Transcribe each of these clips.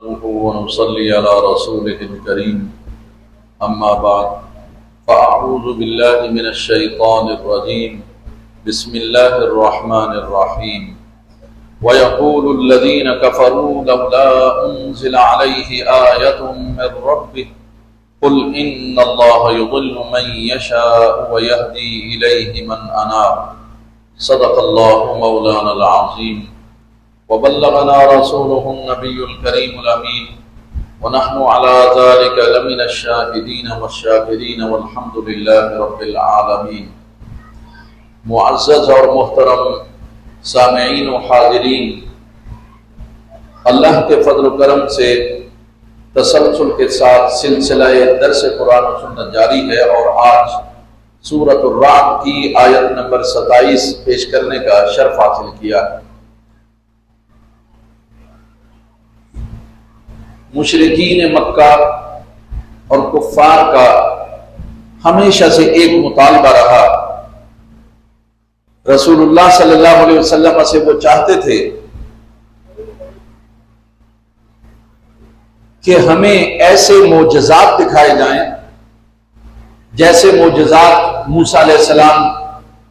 ونصلي على رسوله الكريم أما بعد فأعوذ بالله من الشيطان الرجيم بسم الله الرحمن الرحيم ويقول الذين كفروا لولا أنزل عليه آية من ربه قل إن الله يضل من يشاء ويهدي إليه من أناب صدق الله مولانا العظيم وبلغنا رسوله النبي الكريم الأمين ونحن على ذلك لمن الشاهدين والشاكرين والحمد لله رب العالمين۔ معزز اور محترم سامعین و حاضرین، اللہ کے فضل و کرم سے تسلسل کے ساتھ سلسلہ درس قرآن و سنت جاری ہے، اور آج سورۃ الرعد کی آیت نمبر 27 پیش کرنے کا شرف حاصل کیا ہے۔ مشرکین مکہ اور کفار کا ہمیشہ سے ایک مطالبہ رہا، رسول اللہ صلی اللہ علیہ وسلم سے وہ چاہتے تھے کہ ہمیں ایسے معجزات دکھائے جائیں جیسے معجزات موسیٰ علیہ السلام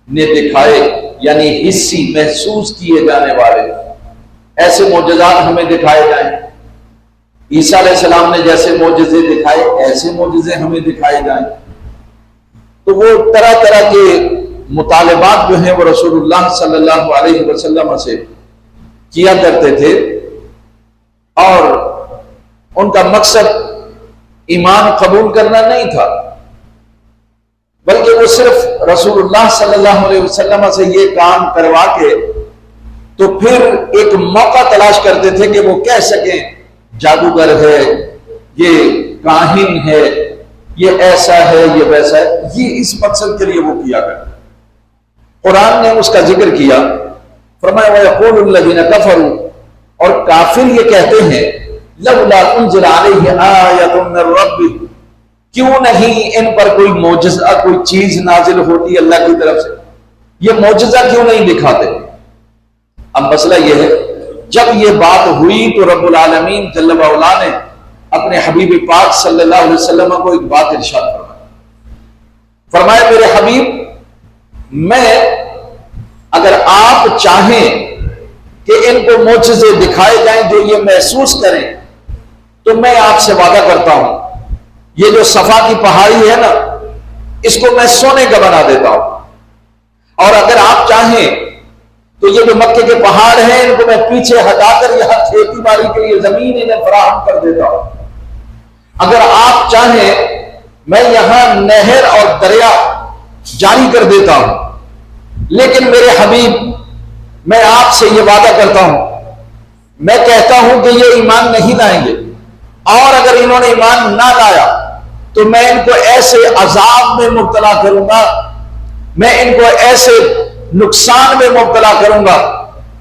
نے دکھائے، یعنی حسی محسوس کیے جانے والے ایسے معجزات ہمیں دکھائے جائیں۔ عیسیٰ علیہ السلام نے جیسے معجزے دکھائے ایسے معجزے ہمیں دکھائے جائیں۔ تو وہ طرح طرح کے مطالبات جو ہیں وہ رسول اللہ صلی اللہ علیہ وسلم سے کیا کرتے تھے، اور ان کا مقصد ایمان قبول کرنا نہیں تھا، بلکہ وہ صرف رسول اللہ صلی اللہ علیہ وسلم سے یہ کام کروا کے تو پھر ایک موقع تلاش کرتے تھے کہ وہ کہہ سکیں جادوگر ہے، یہ کاہن ہے، یہ ایسا ہے، یہ ویسا ہے۔ یہ اس مقصد کے لیے وہ کیا کرتے۔ قرآن نے اس کا ذکر کیا، فرمایا وَيَقُولُ الَّذِينَ كَفَرُوا، اور کافر یہ کہتے ہیں لَوْلَا أُنزِلَ عَلَيْهِ آيَةٌ مِّن رَّبِّهِ، کیوں نہیں ان پر کوئی معجزہ، کوئی چیز نازل ہوتی اللہ کی طرف سے، یہ معجزہ کیوں نہیں دکھاتے۔ اب مسئلہ یہ ہے، جب یہ بات ہوئی تو رب العالمین جل وعلا نے اپنے حبیب پاک صلی اللہ علیہ وسلم کو ایک بات ارشاد فرمایا میرے حبیب، میں اگر آپ چاہیں کہ ان کو معجزے دکھائے جائیں جو یہ محسوس کریں تو میں آپ سے وعدہ کرتا ہوں یہ جو صفا کی پہاڑی ہے نا، اس کو میں سونے کا بنا دیتا ہوں، اور اگر آپ چاہیں تو یہ جو مکے کے پہاڑ ہیں ان کو میں پیچھے ہٹا کر یہاں کھیتی باڑی کے لیے زمین انہیں فراہم کر دیتا ہوں، اگر آپ چاہیں میں یہاں نہر اور دریا جاری کر دیتا ہوں، لیکن میرے حبیب میں آپ سے یہ وعدہ کرتا ہوں، میں کہتا ہوں کہ یہ ایمان نہیں لائیں گے، اور اگر انہوں نے ایمان نہ لایا تو میں ان کو ایسے عذاب میں مبتلا کروں گا، میں ان کو ایسے نقصان میں مبتلا کروں گا،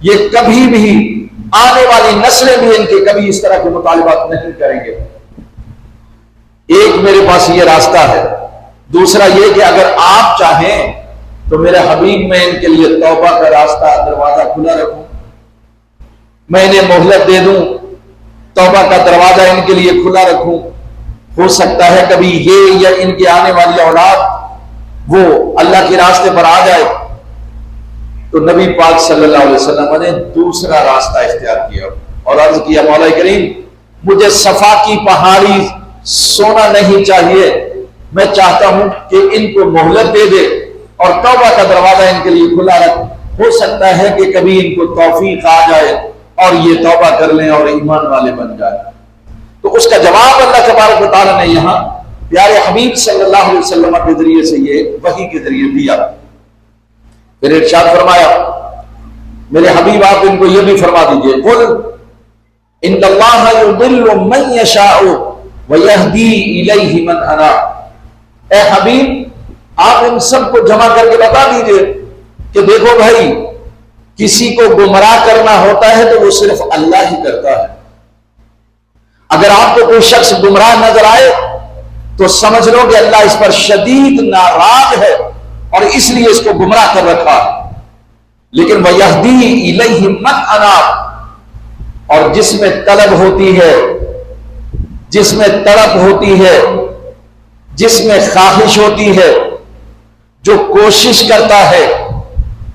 یہ کبھی بھی آنے والی نسلیں بھی ان کے کبھی اس طرح کے مطالبات نہیں کریں گے۔ ایک میرے پاس یہ راستہ ہے، دوسرا یہ کہ اگر آپ چاہیں تو میرے حبیب میں ان کے لیے توبہ کا راستہ، دروازہ کھلا رکھوں، میں انہیں مہلت دے دوں، توبہ کا دروازہ ان کے لیے کھلا رکھوں، ہو سکتا ہے کبھی یہ یا ان کی آنے والی اولاد وہ اللہ کے راستے پر آ جائے۔ تو نبی پاک صلی اللہ علیہ وسلم نے دوسرا راستہ اختیار کیا اور عرض کیا مولا کریم مجھے صفا کی پہاڑی سونا نہیں چاہیے، میں چاہتا ہوں کہ ان کو مہلت دے دے اور توبہ کا دروازہ ان کے لیے کھلا رکھ، ہو سکتا ہے کہ کبھی ان کو توفیق آ جائے اور یہ توبہ کر لیں اور ایمان والے بن جائیں۔ تو اس کا جواب اللہ تبارک و تعالیٰ نے یہاں پیارے حبیب صلی اللہ علیہ وسلم کے ذریعے سے یہ وحی کے ذریعے دیا۔ پھر ارشاد فرمایا میرے حبیب آپ ان کو یہ بھی فرما دیجئے قل ان اللہ یضل من یشاء ویہدی الیہ من اناب، اے حبیب آپ ان سب کو جمع کر کے بتا دیجئے کہ دیکھو بھائی، کسی کو گمراہ کرنا ہوتا ہے تو وہ صرف اللہ ہی کرتا ہے۔ اگر آپ کو کوئی شخص گمراہ نظر آئے تو سمجھ لو کہ اللہ اس پر شدید ناراض ہے اور اس لیے اس کو گمراہ کر رکھا ہے۔ لیکن وَيَهْدِي إِلَيْهِ مَنْ أَنَابَ، اور جس میں طلب ہوتی ہے جس میں تڑپ ہوتی ہے، جس میں خواہش ہوتی ہے، جو کوشش کرتا ہے،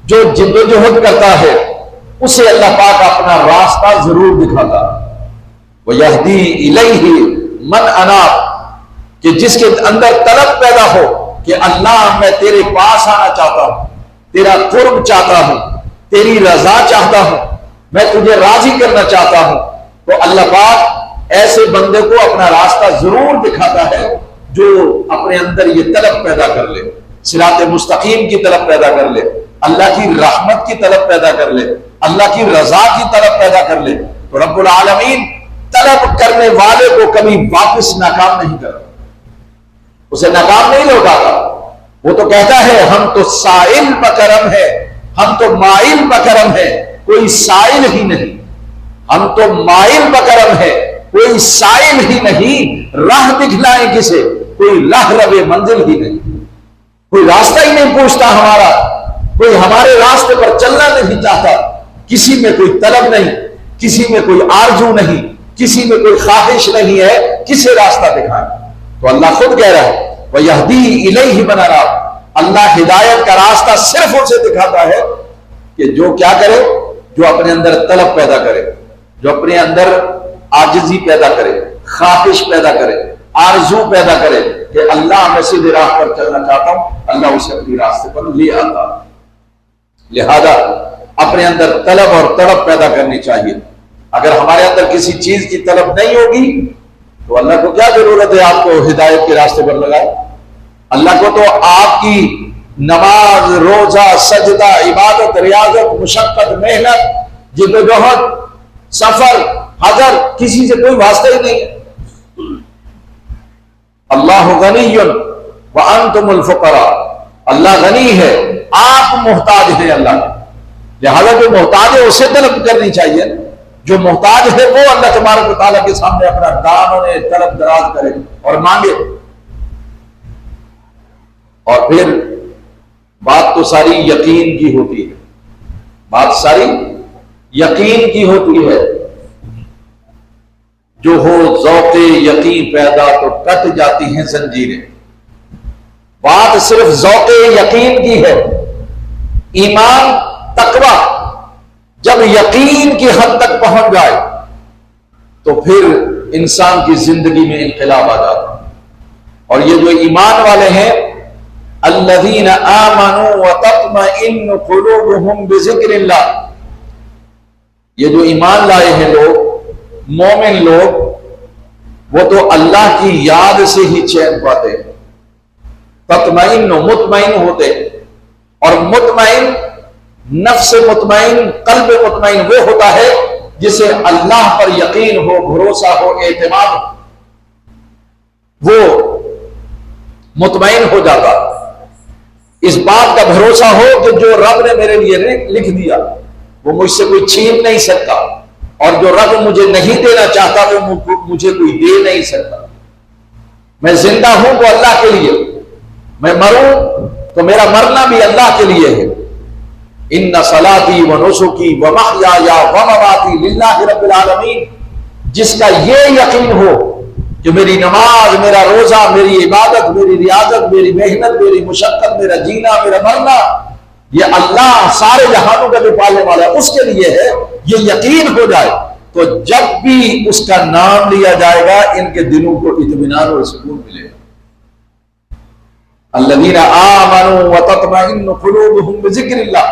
جو جدوجہد کرتا ہے، اسے اللہ پاک اپنا راستہ ضرور دکھاتا۔ وَيَهْدِي إِلَيْهِ مَنْ أَنَابَ، کہ جس کے اندر طلب پیدا ہو کہ اللہ میں تیرے پاس آنا چاہتا ہوں، تیرا قرب چاہتا ہوں، تیری رضا چاہتا ہوں، میں تجھے راضی کرنا چاہتا ہوں، تو اللہ پاک ایسے بندے کو اپنا راستہ ضرور دکھاتا ہے جو اپنے اندر یہ طلب پیدا کر لے، صراط مستقیم کی طلب پیدا کر لے، اللہ کی رحمت کی طلب پیدا کر لے، اللہ کی رضا کی طلب پیدا کر لے، تو رب العالمین طلب کرنے والے کو کبھی واپس ناکام نہیں کرتا، اسے ناکام نہیں لوٹاتا۔ وہ تو کہتا ہے ہم تو سائل بکرم ہے، ہم تو مائل بکرم ہے، کوئی سائل ہی نہیں، ہم تو مائل بکرم ہے، کوئی سائل ہی نہیں، راہ دکھلائیں کسے، کوئی راہ رب منزل ہی نہیں، کوئی راستہ ہی نہیں پوچھتا ہمارا، کوئی ہمارے راستے پر چلنا نہیں چاہتا، کسی میں کوئی طلب نہیں، کسی میں کوئی آرزو نہیں، کسی میں کوئی خواہش نہیں ہے، کسے راستہ دکھائیں؟ تو اللہ خود کہہ رہا ہے وَيَهْدِي إِلَيْهِ مَنْ أَنَابَ، اللہ ہدایت کا راستہ صرف اسے دکھاتا ہے کہ جو کیا کرے، جو اپنے اندر طلب پیدا کرے، جو اپنے اندر عاجزی پیدا کرے، خواہش پیدا کرے، آرزو پیدا کرے کہ اللہ میں سیدھے راہ پر چلنا چاہتا ہوں، اللہ اسے اپنی راستے پر لے آتا۔ لہذا اپنے اندر طلب اور تڑپ پیدا کرنی چاہیے۔ اگر ہمارے اندر کسی چیز کی طلب نہیں ہوگی تو اللہ کو کیا ضرورت ہے آپ کو ہدایت کے راستے پر لگائے؟ اللہ کو تو آپ کی نماز، روزہ، سجدہ، عبادت، ریاضت، مشقت، محنت، جدوجہد، سفر، حضر، کسی سے کوئی واسطہ ہی نہیں ہے۔ اللہ غنی وانتم الفقراء، اللہ غنی ہے، آپ محتاج ہیں اللہ، لہذا جو محتاج ہے اسے طلب کرنی چاہیے، جو محتاج ہے وہ اللہ تبارک و تعالیٰ کے سامنے اپنا دامن طلب دراز کرے اور مانگے۔ اور پھر بات تو ساری یقین کی ہوتی ہے، بات ساری یقین کی ہوتی ہے، جو ہو ذوق یقین پیدا تو کٹ جاتی ہیں زنجیریں۔ بات صرف ذوق یقین کی ہے، ایمان، تقویٰ جب یقین کی حد تک پہنچ جائے تو پھر انسان کی زندگی میں انقلاب آ جاتا ہے۔ اور یہ جو ایمان والے ہیں، الذین آمنوا وتطمئن قلوبهم بذکر اللہ، یہ جو ایمان لائے ہیں لوگ، مومن لوگ، وہ تو اللہ کی یاد سے ہی چین پاتے ہیں، تطمئن، مطمئن ہوتے ہیں۔ اور مطمئن، نفس مطمئن، قلب مطمئن وہ ہوتا ہے جسے اللہ پر یقین ہو، بھروسہ ہو، اعتماد ہو، وہ مطمئن ہو جاتا۔ اس بات کا بھروسہ ہو کہ جو رب نے میرے لیے لکھ دیا وہ مجھ سے کوئی چھین نہیں سکتا، اور جو رب مجھے نہیں دینا چاہتا وہ مجھے کوئی دے نہیں سکتا۔ میں زندہ ہوں وہ اللہ کے لیے، میں مروں تو میرا مرنا بھی اللہ کے لیے ہے۔ ان صلاتی و نسکی و محیای و مماتی للہ رب العالمین، جس کا یہ یقین ہو کہ میری نماز، میرا روزہ، میری عبادت، میری ریاضت، میری محنت، میری مشقت، میرا جینا، میرا مرنا، یہ اللہ سارے جہانوں کا جو پالنے والا ہے اس کے لیے ہے، یہ یقین ہو جائے تو جب بھی اس کا نام لیا جائے گا ان کے دلوں کو اطمینان اور سکون ملے گا۔ الذین آمنوا وتطمئن قلوبهم بذکر اللہ۔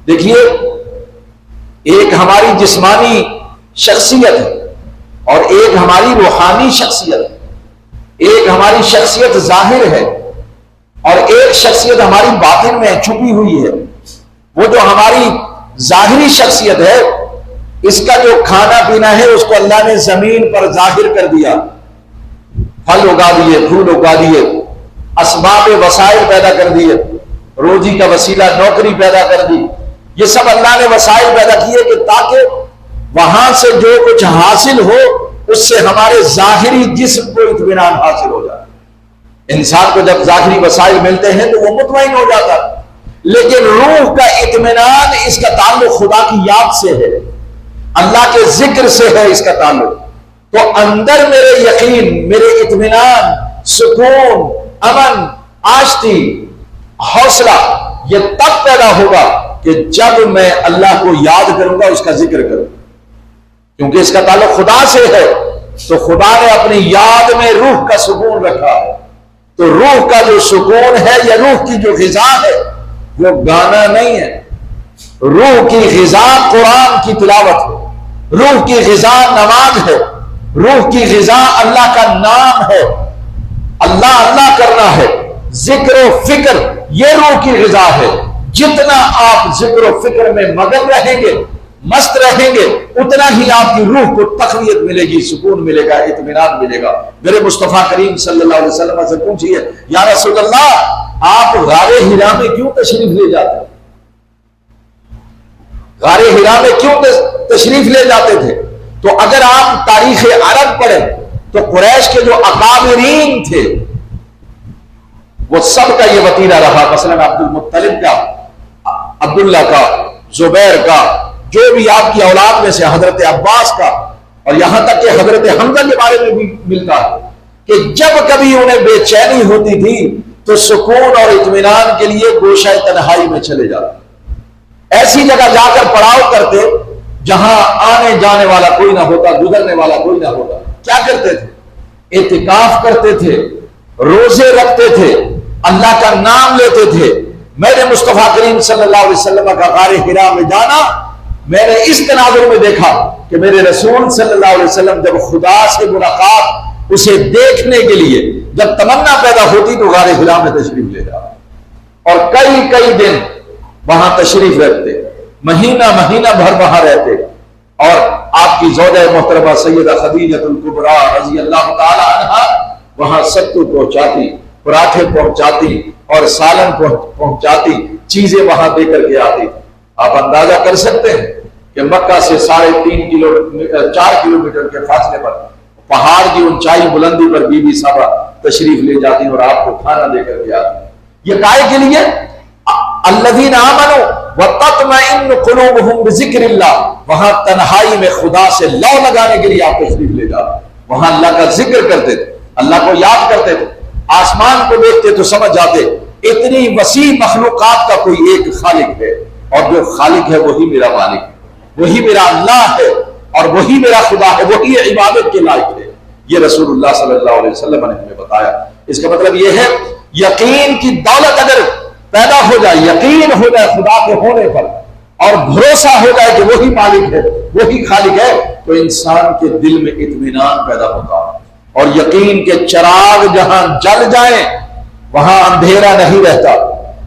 دیکھیے، ایک ہماری جسمانی شخصیت ہے اور ایک ہماری روحانی شخصیت ہے، ایک ہماری شخصیت ظاہر ہے اور ایک شخصیت ہماری باطن میں چھپی ہوئی ہے۔ وہ جو ہماری ظاہری شخصیت ہے، اس کا جو کھانا پینا ہے اس کو اللہ نے زمین پر ظاہر کر دیا، پھل اگا دیے، پھول اگا دیے، اسباب وسائل پیدا کر دیے، روزی کا وسیلہ نوکری پیدا کر دی، یہ سب اللہ نے وسائل پیدا کیے کہ تاکہ وہاں سے جو کچھ حاصل ہو اس سے ہمارے ظاہری جسم کو اطمینان حاصل ہو جائے۔ انسان کو جب ظاہری وسائل ملتے ہیں تو وہ مطمئن ہو جاتا ہے، لیکن روح کا اطمینان، اس کا تعلق خدا کی یاد سے ہے، اللہ کے ذکر سے ہے اس کا تعلق۔ تو اندر میرے یقین، میرے اطمینان، سکون، امن، آشتی، حوصلہ یہ تب پیدا ہوگا کہ جب میں اللہ کو یاد کروں گا، اس کا ذکر کروں، کیونکہ اس کا تعلق خدا سے ہے، تو خدا نے اپنی یاد میں روح کا سکون رکھا ہے۔ تو روح کا جو سکون ہے یا روح کی جو غذا ہے وہ گانا نہیں ہے، روح کی غذا قرآن کی تلاوت ہے، روح کی غذا نماز ہے، روح کی غذا اللہ کا نام ہے، اللہ اللہ کرنا ہے، ذکر و فکر، یہ روح کی غذا ہے۔ جتنا آپ ذکر و فکر میں مگن رہیں گے، مست رہیں گے، اتنا ہی آپ کی روح کو تقویت ملے گی، سکون ملے گا، اطمینان ملے گا۔ میرے مصطفیٰ کریم صلی اللہ علیہ وسلم سے پوچھئے، یا رسول اللہ آپ غار حرا میں کیوں تشریف لے جاتے ہیں؟ غار حرا میں کیوں تشریف لے جاتے تھے؟ تو اگر آپ تاریخ عرب پڑھیں تو قریش کے جو اکابرین تھے وہ سب کا یہ وتیرہ رہا، مثلا عبد المطلب کا، عبداللہ کا، زبیر کا، جو بھی آپ کی اولاد میں سے حضرت عباس کا، اور یہاں تک کہ حضرت حمزہ کے بارے میں بھی ملتا ہے کہ جب کبھی انہیں بے چینی ہوتی تھی تو سکون اور اطمینان کے لیے گوشہ تنہائی میں چلے جاتے، ایسی جگہ جا کر پڑاؤ کرتے جہاں آنے جانے والا کوئی نہ ہوتا، گزرنے والا کوئی نہ ہوتا۔ کیا کرتے تھے؟ اعتکاف کرتے تھے، روزے رکھتے تھے، اللہ کا نام لیتے تھے۔ میرے مصطفیٰ کریم صلی اللہ علیہ وسلم کا غار حرا میں جانا میں نے اس تناظر میں دیکھا کہ میرے رسول صلی اللہ علیہ وسلم جب خدا سے ملاقات، اسے دیکھنے کے لیے جب تمنا پیدا ہوتی تو غار حرا میں تشریف لے جاتے اور کئی کئی دن وہاں تشریف رکھتے، مہینہ مہینہ بھر وہاں رہتے، اور آپ کی زوجہ محترمہ سیدہ خدیجہ الکبریٰ رضی اللہ تعالی عنہا وہاں ستو پہنچاتی، پراٹھے پہنچاتی اور سالن پہنچاتی، چیزیں وہاں دے کر کے آتی۔ آپ اندازہ کر سکتے ہیں کہ مکہ سے 4.5 کلومیٹر کے فاصلے پر پہاڑ کی اونچائی بلندی پر بی بی صاحبہ تشریف لے جاتی اور آپ کو کھانا دے کر کے آتی۔ یہ کائے کے لیے؟ الذین آمنوا وتطمئن قلوبہم بذکر اللہ، وہاں تنہائی میں خدا سے لو لگانے کے لیے آپ تشریف لے جاتے، وہاں اللہ کا ذکر کرتے تھے، اللہ کو یاد کرتے تھے، آسمان کو دیکھتے تو سمجھ جاتے اتنی وسیع مخلوقات کا کوئی ایک خالق ہے، اور جو خالق ہے وہی میرا مالک ہے، وہی میرا اللہ ہے، اور وہی میرا خدا ہے، وہی عبادت کے لائق ہے۔ یہ رسول اللہ صلی اللہ علیہ وسلم نے ہمیں بتایا۔ اس کا مطلب یہ ہے یقین کی دولت اگر پیدا ہو جائے، یقین ہو جائے خدا کے ہونے پر، اور بھروسہ ہو جائے کہ وہی مالک ہے، وہی خالق ہے، تو انسان کے دل میں اطمینان پیدا ہوتا ہے، اور یقین کے چراغ جہاں جل جائیں وہاں اندھیرا نہیں رہتا،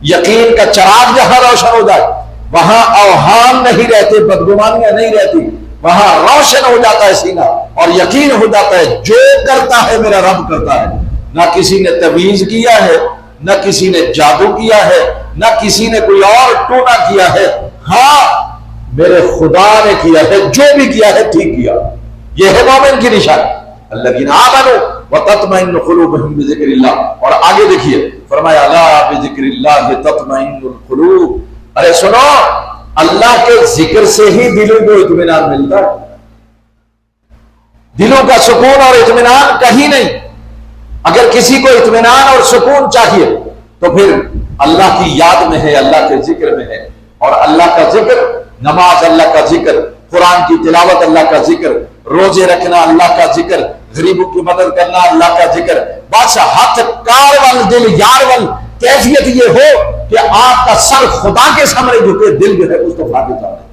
یقین کا چراغ جہاں روشن ہو جائے وہاں اوہام نہیں رہتے، بدگمانیاں نہیں رہتی، وہاں روشن ہو جاتا ہے سینہ، اور یقین ہو جاتا ہے جو کرتا ہے میرا رب کرتا ہے، نہ کسی نے تعویذ کیا ہے، نہ کسی نے جادو کیا ہے، نہ کسی نے کوئی اور ٹونا کیا ہے، ہاں میرے خدا نے کیا ہے، جو بھی کیا ہے ٹھیک کیا۔ یہ ہے مومن کی نشانی، الذین آمنوا وتطمئن قلوبہم بذکر اللہ۔ اور آگے دیکھیے فرمایا الا بذکر اللہ تطمئن القلوب، ارے سنو اللہ کے ذکر سے ہی دلوں کو اطمینان ملتا ہے، دلوں کا سکون اور اطمینان کہیں نہیں۔ اگر کسی کو اطمینان اور سکون چاہیے تو پھر اللہ کی یاد میں ہے، اللہ کے ذکر میں ہے، اور اللہ کا ذکر، نماز اللہ کا ذکر، قرآن کی تلاوت اللہ کا ذکر، روزے رکھنا اللہ کا ذکر، غریبوں کی مدد کرنا اللہ کا ذکر، بس ہاتھ کار ول دل یار ول، کیفیت یہ ہو کہ آپ کا سر خدا کے سامنے جھکے، دل جو ہے مصطفیٰ کے سامنے،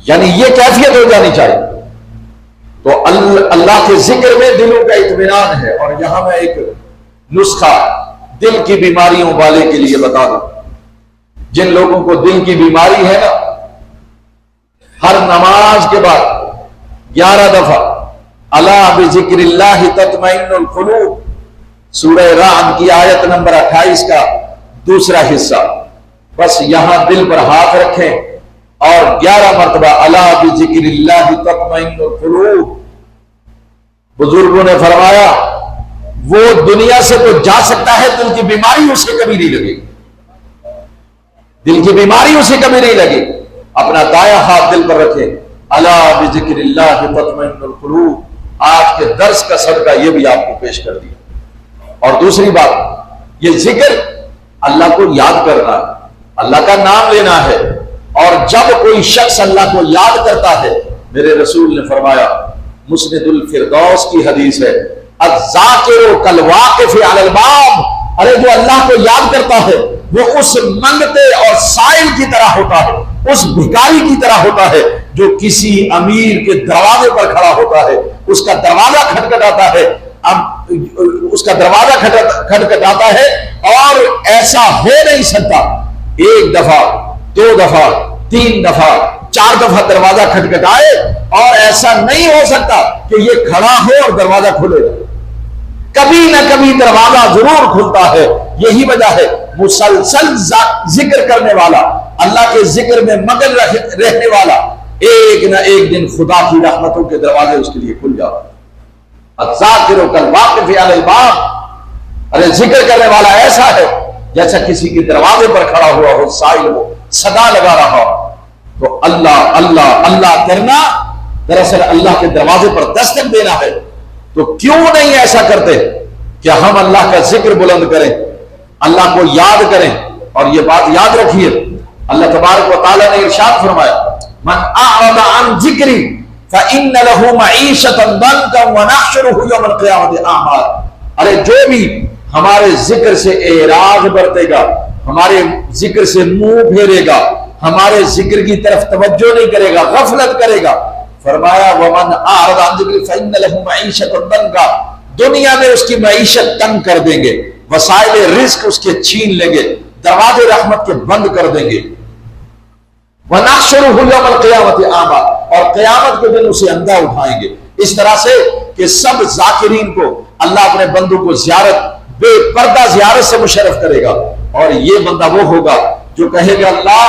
یعنی یہ کیفیت ہو جانی چاہیے۔ تو اللہ کے ذکر میں دلوں کا اطمینان ہے۔ اور یہاں میں ایک نسخہ دل کی بیماریوں والے کے لیے بتا دوں، جن لوگوں کو دل کی بیماری ہے نا، ہر نماز کے بعد 11 دفعہ الا بذکر اللہ تطمئن القلوب، سورہ رعد کی آیت نمبر 28 کا دوسرا حصہ، بس یہاں دل پر ہاتھ رکھیں اور 11 مرتبہ الا بذکر اللہ تطمئن القلوب۔ بزرگوں نے فرمایا وہ دنیا سے تو جا سکتا ہے، دل کی بیماری اسے کبھی نہیں لگے گی، دل کی بیماری اسے کبھی نہیں لگے۔ اپنا دایاں ہاتھ دل پر رکھیں، الا بذکر اللہ تطمئن القلوب، آج کے درس کا صدقہ یہ بھی آپ کو پیش کر دیا۔ اور دوسری بات، یہ ذکر اللہ کو یاد کرنا، اللہ کا نام لینا ہے، اور جب کوئی شخص اللہ کو یاد کرتا ہے، میرے رسول نے فرمایا، مسند الفردوس کی حدیث ہے، الذاکر کالواقف علی الباب، ارے جو اللہ کو یاد کرتا ہے وہ اس منگتے اور سائل کی طرح ہوتا ہے، اس بھکاری کی طرح ہوتا ہے جو کسی امیر کے دروازے پر کھڑا ہوتا ہے، اس کا دروازہ کھٹکھٹاتا ہے، اس کا دروازہ کھٹکھٹاتا ہے، اور ایسا ہو نہیں سکتا ایک دفعہ، دو دفعہ، تین دفعہ، چار دفعہ دروازہ کھٹکھٹائے اور ایسا نہیں ہو سکتا کہ یہ کھڑا ہو اور دروازہ کھلے، کبھی نہ کبھی دروازہ ضرور کھلتا ہے۔ یہی وجہ ہے مسلسل ذکر کرنے والا، اللہ کے ذکر میں مگن رہنے والا، ایک نہ ایک دن خدا کی رحمتوں کے دروازے اس کے لیے کھل جاتے ہیں۔ الذاکر کالواقف علی الباب، ارے ذکر کرنے والا ایسا ہے جیسا کسی کے دروازے پر کھڑا ہوا ہو، سائل ہو، صدا لگا رہا ہو۔ تو اللہ اللہ اللہ کرنا دراصل اللہ کے دروازے پر دستک دینا ہے۔ تو کیوں نہیں ایسا کرتے کہ ہم اللہ کا ذکر بلند کریں، اللہ کو یاد کریں؟ اور یہ بات یاد رکھیے، اللہ تبارک و تعالیٰ نے ارشاد فرمایا، من اعرض عن ذکری فإن له معیشۃ ضنکا ونحشرہ یوم القیامۃ اعمى، ارے جو بھی ہمارے ذکر سے اعراض برتے گا، ہمارے ذکر سے منہ پھیرے گا، ہمارے ذکر کی طرف توجہ نہیں کرے گا، غفلت کرے گا، فرمایا ومن اعرض عن ذکری فإن له معیشۃ ضنکا، دنیا میں اس کی معیشت تنگ کر دیں گے، وسائل رزق اس کے چھین لیں گے، دروازے رحمت کے بند کر دیں گے، وَنَحْشُرُهُ يَوْمَ الْقِيَامَةِ أَعْمَى، اور قیامت کے دن اسے اندھا اٹھائیں گے۔ اس طرح سے کہ سب ذاکرین کو اللہ اپنے بندوں کو زیارت، بے پردہ زیارت سے مشرف کرے گا، اور یہ بندہ وہ ہوگا جو کہے گا اللہ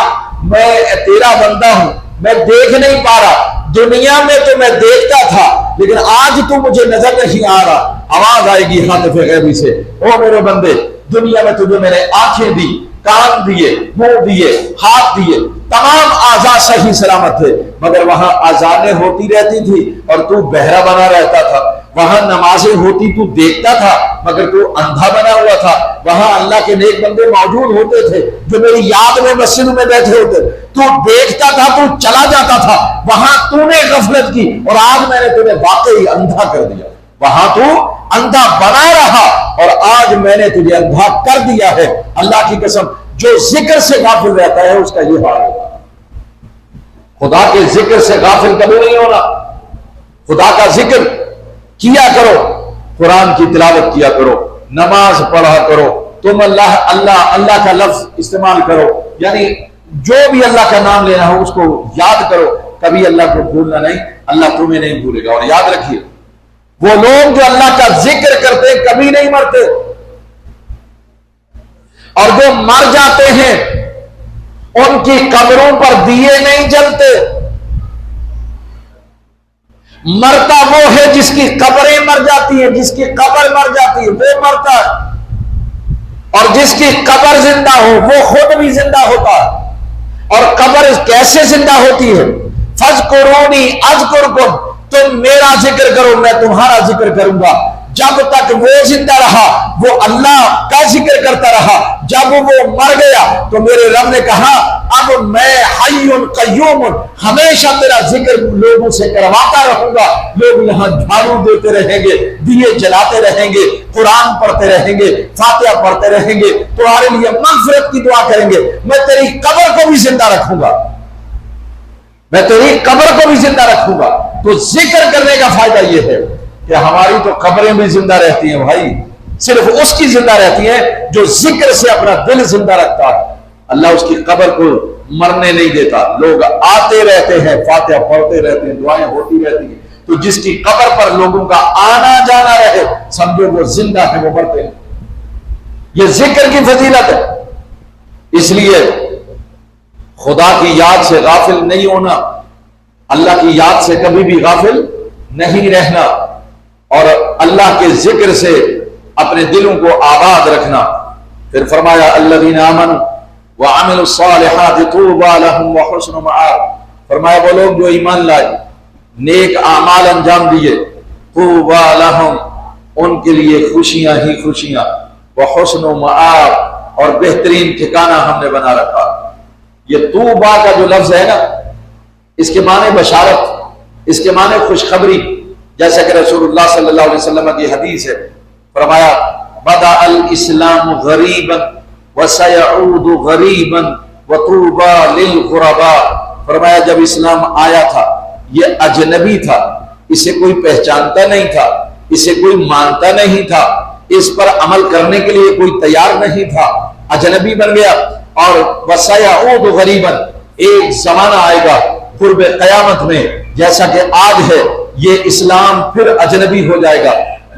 میں تیرا بندہ ہوں، میں دیکھ نہیں پا رہا، دنیا میں تو میں دیکھتا تھا لیکن آج تو مجھے نظر نہیں آ رہا۔ آواز آئے گی ہاتف غیبی سے، او میرے بندے، دنیا میں تجھے میں نے آنکھیں دی، کان دیے، منہ دیے، ہاتھ دیے، تمام اعضاء صحیح سلامت تھے، مگر وہاں اذانیں ہوتی رہتی تھی اور تو بہرا بنا رہتا تھا، وہاں نمازیں ہوتی تو دیکھتا تھا مگر تو اندھا بنا ہوا تھا، وہاں اللہ کے نیک بندے موجود ہوتے تھے جو میری یاد میں مسجد میں بیٹھے ہوتے، تو دیکھتا تھا، تو چلا جاتا تھا، وہاں تو نے غفلت کی اور آج میں نے تمہیں واقعی اندھا کر دیا، وہاں تو اندھا بنا رہا اور آج میں نے تجھے اندھا کر دیا ہے۔ اللہ کی قسم، جو ذکر سے غافل رہتا ہے اس کا یہ حال ہوگا۔ خدا کے ذکر سے غافل کبھی نہیں ہونا، خدا کا ذکر کیا کرو، قرآن کی تلاوت کیا کرو، نماز پڑھا کرو، تم اللہ اللہ اللہ کا لفظ استعمال کرو، یعنی جو بھی اللہ کا نام لینا ہو اس کو یاد کرو، کبھی اللہ کو بھولنا نہیں، اللہ تمہیں نہیں بھولے گا۔ اور یاد رکھیے، وہ لوگ جو اللہ کا ذکر کرتے کبھی نہیں مرتے، اور جو مر جاتے ہیں ان کی قبروں پر دیے نہیں جلتے۔ مرتا وہ ہے جس کی قبریں مر جاتی ہیں، جس کی قبر مر جاتی ہے وہ مرتا ہے، اور جس کی قبر زندہ ہو وہ خود بھی زندہ ہوتا ہے۔ اور قبر کیسے زندہ ہوتی ہے؟ فَاذْكُرُونِي أَذْكُرْكُمْ، تم میرا ذکر کرو میں تمہارا ذکر کروں گا۔ جب تک وہ زندہ رہا وہ اللہ کا ذکر کرتا رہا، جب وہ مر گیا تو میرے رب نے کہا اب میں حی قیوم ہمیشہ تیرا ذکر لوگوں سے کرواتا رہوں گا، لوگ یہاں جھاڑو دیتے رہیں گے، دیے جلاتے رہیں گے، قرآن پڑھتے رہیں گے، فاتحہ پڑھتے رہیں گے، تمہارے لیے مغفرت کی دعا کریں گے، میں تیری قبر کو بھی زندہ رکھوں گا، میں تیری قبر کو بھی زندہ رکھوں گا۔ تو ذکر کرنے کا فائدہ یہ ہے کہ ہماری تو قبریں بھی زندہ رہتی ہیں بھائی، صرف اس کی زندہ رہتی ہیں جو ذکر سے اپنا دل زندہ رکھتا ہے، اللہ اس کی قبر کو مرنے نہیں دیتا۔ لوگ آتے رہتے ہیں، فاتحہ پڑھتے رہتے ہیں، دعائیں ہوتی رہتی ہیں، تو جس کی قبر پر لوگوں کا آنا جانا رہے سمجھو وہ زندہ ہے، وہ مرتے ہیں۔ یہ ذکر کی فضیلت ہے، اس لیے خدا کی یاد سے غافل نہیں ہونا، اللہ کی یاد سے کبھی بھی غافل نہیں رہنا، اور اللہ کے ذکر سے اپنے دلوں کو آباد رکھنا۔ پھر فرمایا الذین آمنوا وعملوا الصالحات طوبی لہم وحسن مآب، فرمایا وہ لوگ جو ایمان لائے، نیک اعمال انجام دیے، طوبی لہم، ان کے لیے خوشیاں ہی خوشیاں، وحسن مآب، اور بہترین ٹھکانہ ہم نے بنا رکھا۔ یہ طوبی کا جو لفظ ہے نا، اس کے معنی بشارت، اس کے معنی خوشخبری، جیسا کہ رسول اللہ صلی اللہ علیہ وسلم کی حدیث ہے، فرمایا بدأ الاسلام غریبا وسيعود غریبا وطوبى للغرباء، فرمایا جب اسلام آیا تھا یہ اجنبی تھا، اسے کوئی پہچانتا نہیں تھا، اسے کوئی مانتا نہیں تھا، اس پر عمل کرنے کے لیے کوئی تیار نہیں تھا، اجنبی بن گیا۔ اور وسيعود غریبا، ایک زمانہ آئے گا قرب قیامت میں جیسا کہ آج ہے، یہ اسلام پھر اجنبی ہو جائے گا،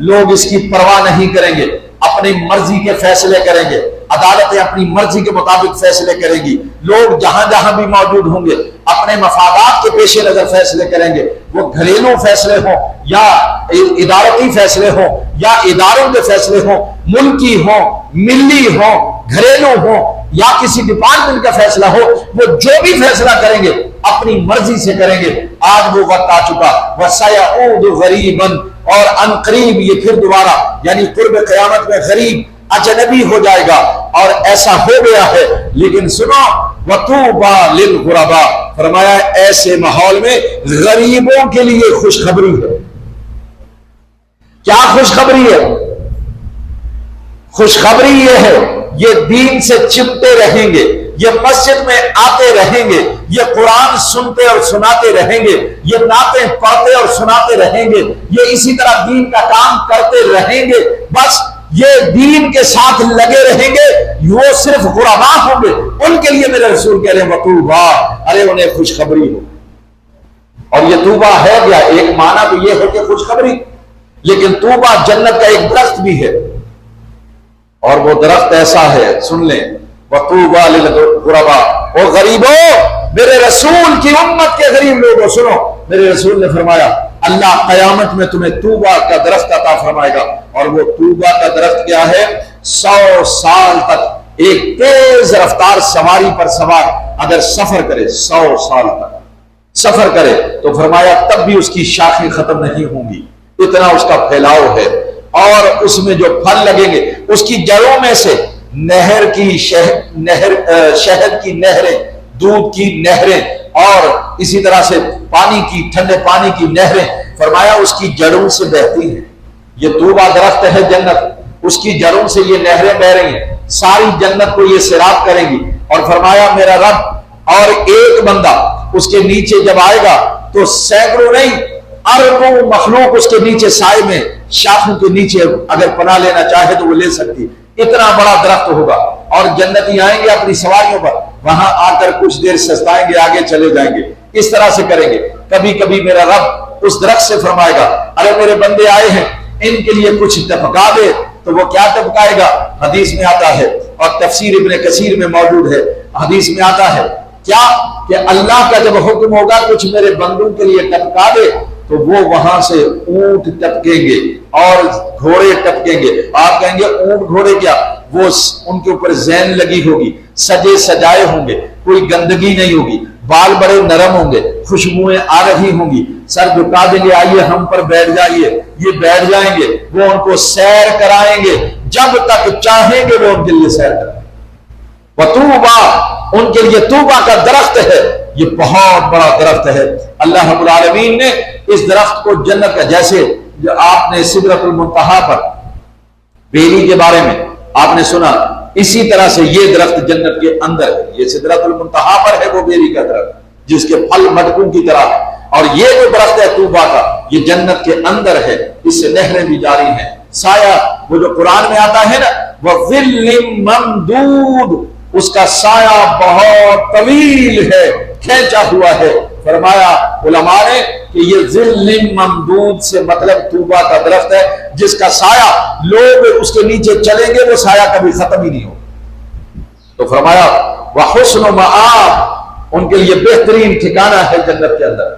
لوگ اس کی پرواہ نہیں کریں گے، اپنی مرضی کے فیصلے کریں گے، عدالتیں اپنی مرضی کے مطابق فیصلے کریں گی، لوگ جہاں جہاں بھی موجود ہوں گے اپنے مفادات کے پیش نظر فیصلے کریں گے، وہ گھریلو فیصلے ہوں یا ادارتی فیصلے ہوں یا اداروں کے فیصلے ہوں، ملکی ہوں، ملی ہوں، گھریلو ہوں یا کسی ڈپارٹمنٹ کا فیصلہ ہو، وہ جو بھی فیصلہ کریں گے اپنی مرضی سے کریں گے۔ آج وہ وقت آ چکا، وَسَيَعُودُ غَرِيبًا، اور ان قریب یہ پھر دوبارہ یعنی قرب قیامت میں غریب اجنبی ہو جائے گا، اور ایسا ہو گیا ہے۔ لیکن سنو، وَطُوبَى لِلْغُرَبَاء، فرمایا ایسے ماحول میں غریبوں کے لیے خوشخبری ہے۔ کیا خوشخبری ہے؟ خوشخبری یہ ہے، یہ دین سے چمٹے رہیں گے، یہ مسجد میں آتے رہیں گے، یہ قرآن سنتے اور سناتے رہیں گے، یہ نعتیں پڑھتے اور سناتے رہیں گے، یہ اسی طرح دین کا کام کرتے رہیں گے، بس یہ دین کے ساتھ لگے رہیں گے، وہ صرف غربا ہوں گے۔ ان کے لیے میرے رسول کہہ رہے ہیں وطوبا، ارے انہیں خوشخبری ہو۔ اور یہ طوبا ہے کیا؟ ایک معنی تو یہ ہے کہ خوشخبری، لیکن طوبا جنت کا ایک درخت بھی ہے، اور وہ درخت ایسا ہے، سن لیں، وَطُوبَى لِلْغُرَبَاء، او غریبوں، میرے رسول کی امت کے غریب لوگوں سنو، میرے رسول نے فرمایا اللہ قیامت میں تمہیں طوبا کا درخت عطا فرمائے گا، اور وہ طوبا کا درخت کیا ہے؟ 100 سال تک ایک تیز رفتار سواری پر سوار اگر سفر کرے، 100 سال تک سفر کرے تو فرمایا تب بھی اس کی شاخیں ختم نہیں ہوں گی، اتنا اس کا پھیلاؤ ہے، اور اس میں جو پھل لگیں گے اس کی جڑوں میں سے نہر کی شہد کی نہریں، دودھ کی نہریں، اور اسی طرح سے پانی کی، ٹھنڈے پانی کی نہریں، فرمایا اس کی جڑوں سے بہتی ہیں۔ یہ طوبا درخت ہے جنت، اس کی جڑوں سے یہ نہریں بہ رہی ہیں، ساری جنت کو یہ سیراب کریں گی۔ اور فرمایا میرا رب، اور ایک بندہ اس کے نیچے جب آئے گا تو سینکڑوں نہیں اربوں مخلوق اس کے نیچے سائے میں، شاخوں کے نیچے اگر پناہ لینا چاہے تو وہ لے سکتی، اتنا بڑا درخت ہوگا۔ اور جنتی آئیں گے اپنی سواریوں پر، وہاں آ کر کچھ دیر سستائیں گے، آگے چلے جائیں گے، اس طرح سے کریں گے۔ کبھی کبھی میرا رب اس درخت سے فرمائے گا ارے میرے بندے آئے ہیں، ان کے لیے کچھ ٹپکا دے، تو وہ کیا ٹپکائے گا؟ حدیث میں آتا ہے، اور تفسیر ابن کثیر میں موجود ہے، حدیث میں آتا ہے کیا کہ اللہ کا جب حکم ہوگا کچھ میرے بندوں کے لیے ٹپکا دے، تو وہ وہاں سے اونٹ ٹپکیں گے اور گھوڑے ٹپکیں گے۔ آپ کہیں گے اونٹ گھوڑے کیا؟ وہ ان کے اوپر زین لگی ہوگی، سجے سجائے ہوں گے، کوئی گندگی نہیں ہوگی، بال بڑے نرم ہوں گے، خوشبوئیں آ رہی ہوں گی، سر جھکا دیں گے آئیے ہم پر بیٹھ جائیے، یہ بیٹھ جائیں گے، وہ ان کو سیر کرائیں گے، جب تک چاہیں گے وہ ان کے لیے سیر کرائیں گے۔ وطوبا، ان کے لیے طوبا کا درخت ہے، یہ بہت بڑا درخت ہے۔ اللہ رب العالمین نے اس درخت کو جنت کا، جیسے جو آپ نے سدرۃ المنتہا پر بیری کے بارے میں آپ نے سنا، اسی طرح سے یہ درخت جنت کے اندر ہے، یہ سدرۃ المنتہا پر ہے وہ بیری کا درخت جس کے پھل مٹکوں کی طرح ہے، اور یہ جو درخت ہے طوبا کا یہ جنت کے اندر ہے، اس سے نہریں بھی جاری ہیں۔ سایہ وہ جو قرآن میں آتا ہے نا، وَظِلٍّ مَّمْدُودٍ، اس کا سایہ بہت طویل ہے، کھینچا ہوا ہے۔ فرمایا علماء نے کہ یہ ظِلٍّ ممدود سے مطلب طوبا کا درخت ہے جس کا سایہ لوگ اس کے نیچے چلیں گے وہ سایہ کبھی ختم ہی نہیں ہو۔ تو فرمایا وحسن مآب، ان کے لیے بہترین ٹھکانہ ہے جنت کے اندر،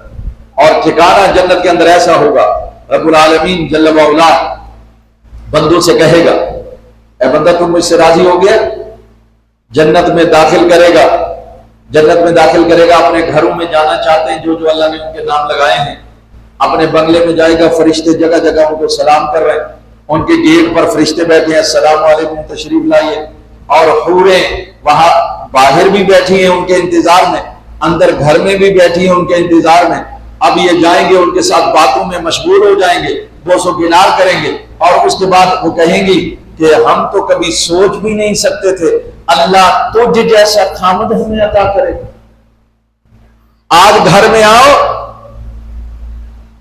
اور ٹھکانہ جنت کے اندر ایسا ہوگا، رب العالمین جل وعلا بندوں سے کہے گا اے بندہ تم مجھ سے راضی ہو گیا، جنت میں داخل کرے گا، جنت میں داخل کرے گا. اپنے گھروں میں جانا چاہتے ہیں جو جو اللہ نے ان کے نام لگائے ہیں, اپنے بنگلے میں جائے گا, فرشتے جگہ جگہ ان کو سلام کر رہے ہیں, ان کے گیٹ پر فرشتے بیٹھے ہیں, السلام علیکم تشریف لائیے. اور حوریں وہاں باہر بھی بیٹھی ہیں ان کے انتظار میں, اندر گھر میں بھی بیٹھی ہیں ان کے انتظار میں. اب یہ جائیں گے, ان کے ساتھ باتوں میں مشغول ہو جائیں گے, بوس و کنار کریں گے, اور اس کے بعد وہ کہیں گی کہ ہم تو کبھی سوچ بھی نہیں سکتے تھے اللہ تجھ جیسا خامد ہمیں عطا کرے. آج گھر میں آؤ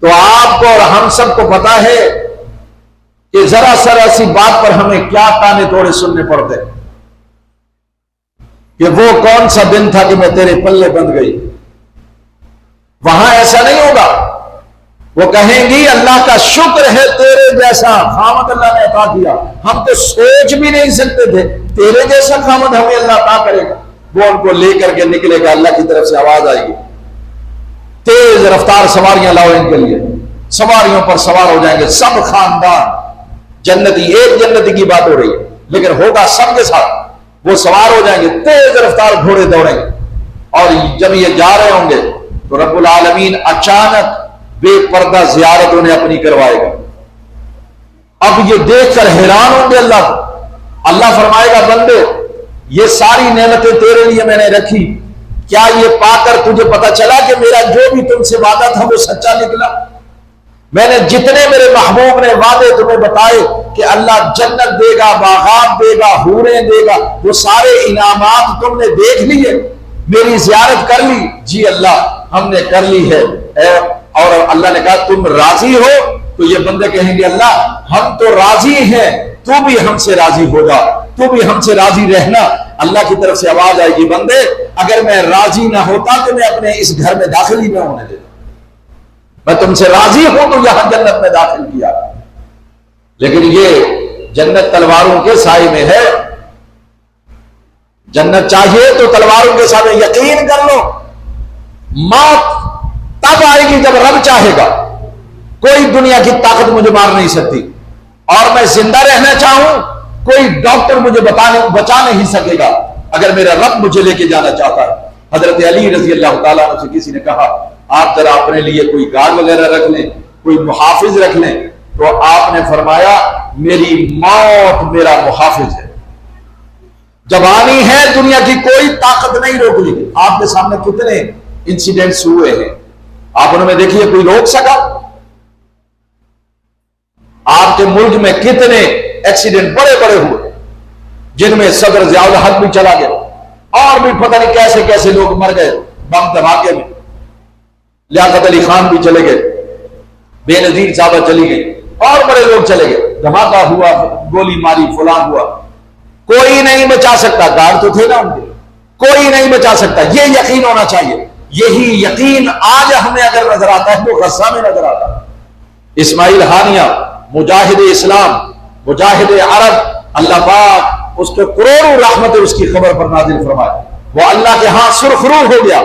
تو آپ کو اور ہم سب کو پتا ہے کہ ذرا سرا سی بات پر ہمیں کیا تانے توڑے سننے پڑتے کہ وہ کون سا دن تھا کہ میں تیرے پلے بندھ گئی. وہاں ایسا نہیں ہوگا. وہ کہیں گی اللہ کا شکر ہے تیرے جیسا خامد اللہ نے عطا کیا, ہم تو سوچ بھی نہیں سکتے تھے تیرے جیسا خامد ہمیں اللہ عطا کرے گا. وہ ان کو لے کر کے نکلے گا, اللہ کی طرف سے آواز آئے گی, تیز رفتار سواریاں لاؤ ان کے لیے. سواریوں پر سوار ہو جائیں گے سب خاندان جنتی. ایک جنتی کی بات ہو رہی ہے لیکن ہوگا سب کے ساتھ. وہ سوار ہو جائیں گے, تیز رفتار گھوڑے دوڑیں گے, اور جب یہ جا رہے ہوں گے تو رب العالمین اچانک بے پردہ زیارت انہیں اپنی کروائے گا. اب یہ دیکھ کر حیران ہوں گے اللہ کو. اللہ فرمائے گا بندے یہ ساری نعمتیں تیرے لیے میں نے رکھی, کیا یہ پا کر تجھے پتا چلا کہ میرا جو بھی تم سے وعدہ تھا وہ سچا نکلا؟ میں نے جتنے میرے محبوب نے وعدے تمہیں بتائے کہ اللہ جنت دے گا, باغات دے گا, حوریں دے گا, وہ سارے انعامات تم نے دیکھ لیے, میری زیارت کر لی؟ جی اللہ ہم نے کر لی ہے. اور اللہ نے کہا تم راضی ہو؟ تو یہ بندے کہیں گے اللہ ہم تو راضی ہیں, تو بھی ہم سے راضی ہو جا, تو بھی ہم سے راضی رہنا. اللہ کی طرف سے آواز آئے گی بندے اگر میں راضی نہ ہوتا تو میں اپنے اس گھر میں داخل ہی نہ ہونے دیتا. میں تم سے راضی ہوں تو یہاں جنت میں داخل کیا. لیکن یہ جنت تلواروں کے سائے میں ہے. جنت چاہیے تو تلواروں کے سامنے یقین کر لو, موت تب آئے گی جب رب چاہے گا. کوئی دنیا کی طاقت مجھے مار نہیں سکتی, اور میں زندہ رہنا چاہوں کوئی ڈاکٹر مجھے بچا نہیں سکے گا اگر میرا رب مجھے لے کے جانا چاہتا ہے. حضرت علی رضی اللہ تعالیٰ عنہ سے کسی نے کہا آپ ذرا اپنے لیے کوئی گارڈ وغیرہ رکھ لیں, کوئی محافظ رکھ لیں. تو آپ نے فرمایا میری موت میرا محافظ ہے. جوانی ہے, دنیا کی کوئی طاقت نہیں روک لی. آپ کے سامنے کتنے انسیڈنٹس ہوئے ہیں, آپ انہوں میں دیکھیے کوئی روک سکا؟ آپ کے ملک میں کتنے ایکسیڈنٹ بڑے بڑے ہوئے جن میں صدر ضیاء الحق بھی چلا گیا, اور بھی پتہ نہیں کیسے کیسے لوگ مر گئے بم دھماکے میں. لیاقت علی خان بھی چلے گئے, بے نظیر صاحبہ چلی گئی, اور بڑے لوگ چلے گئے. دھماکہ ہوا, گولی ماری, فلان ہوا, کوئی نہیں بچا سکتا. گارڈ تو تھے نا ان کے, کوئی نہیں بچا سکتا. یہ یقین ہونا چاہیے. یہی یقین آج ہمیں اگر نظر آتا ہے تو غزہ میں نظر آتا ہے. اسماعیل ہانیہ مجاہد اسلام, مجاہد عرب, اللہ پاک اس کے کروڑوں رحمت اس کی خبر پر نازل فرمائے. وہ اللہ کے ہاں سرخرو ہو گیا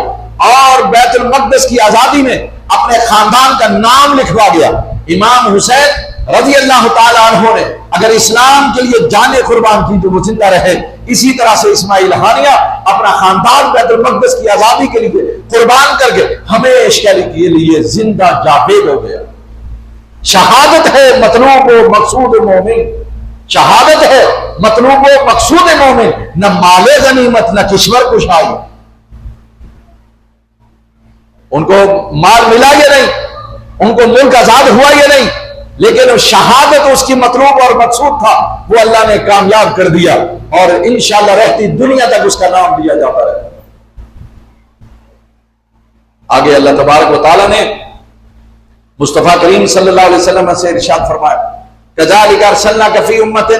اور بیت المقدس کی آزادی میں اپنے خاندان کا نام لکھوا گیا. امام حسین رضی اللہ تعالیٰ عنہ نے اگر اسلام کے لیے جانیں قربان کی تو وہ زندہ رہے. اسی طرح سے اسماعیل ہانیہ اپنا خاندان بیت المقدس کی آزادی کے لیے قربان کر کے ہمیشہ کے لیے زندہ جاوید ہو گیا. شہادت ہے مطلوب و مقصود مومن, شہادت ہے مطلوب و مقصود مومن, نہ مال غنیمت نہ کشور کشائی. ان کو مال ملا یا نہیں, ان کو ملک آزاد ہوا یا نہیں, لیکن شہادت اس کی مطلوب اور مقصود تھا, وہ اللہ نے کامیاب کر دیا, اور انشاءاللہ رہتی دنیا تک اس کا نام لیا جاتا ہے. آگے اللہ تبارک و تعالیٰ نے مصطفیٰ کریم صلی اللہ علیہ وسلم سے ارشاد فرمایا كَذَلِكَ أَرْسَلْنَاكَ فِي أُمَّةٍ